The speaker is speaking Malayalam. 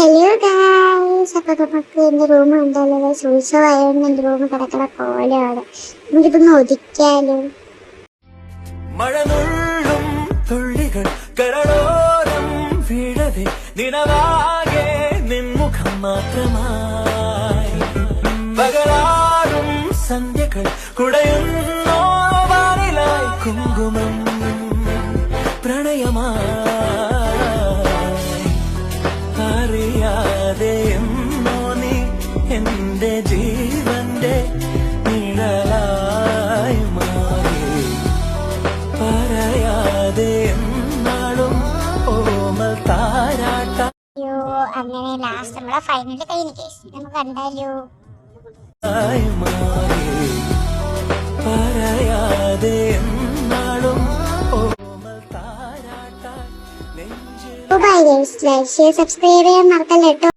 ഹലോ ഗായ്സ്, അപ്പൊ നമുക്ക് എന്റെ റൂം ഉണ്ടല്ലോ ഗൈസ്, ഉത്സവമായോണ്ട് എന്റെ റൂം കിടക്കണ പോലെയാണ്. നമുക്കിതൊന്ന് ഒതുക്കാലോ. മഴനുള്ളും തുള്ളികൾ കരളോരം വീഴവേ നിനവാകെ നിൻമുഖം മാത്രമായി പകലാറും സന്ധ്യകൾ കുടയുന്നോ വാനിലായി കുങ്കുമം പ്രണയമായി അറിയാതെ എന്നോ നീ എന്റെ ജീവന്റെ നിഴലായി മാറി പറയാതെ എന്നാളും ഓമൽ താരാട്ട അയ്യോ, അങ്ങനെ ലാസ്റ്റ് നമ്മളെ ഫൈനൽ കഴിഞ്ഞു ഗൈസ്. നമുക്ക് കണ്ടാലോ. മാറി പറയാതെ എന്നാളും ഓമൽ താരാട്ട നെഞ്ചിൽ bye guys, like share subscribe ചെയ്യാൻ മറക്കല്ലേ കേട്ടോ.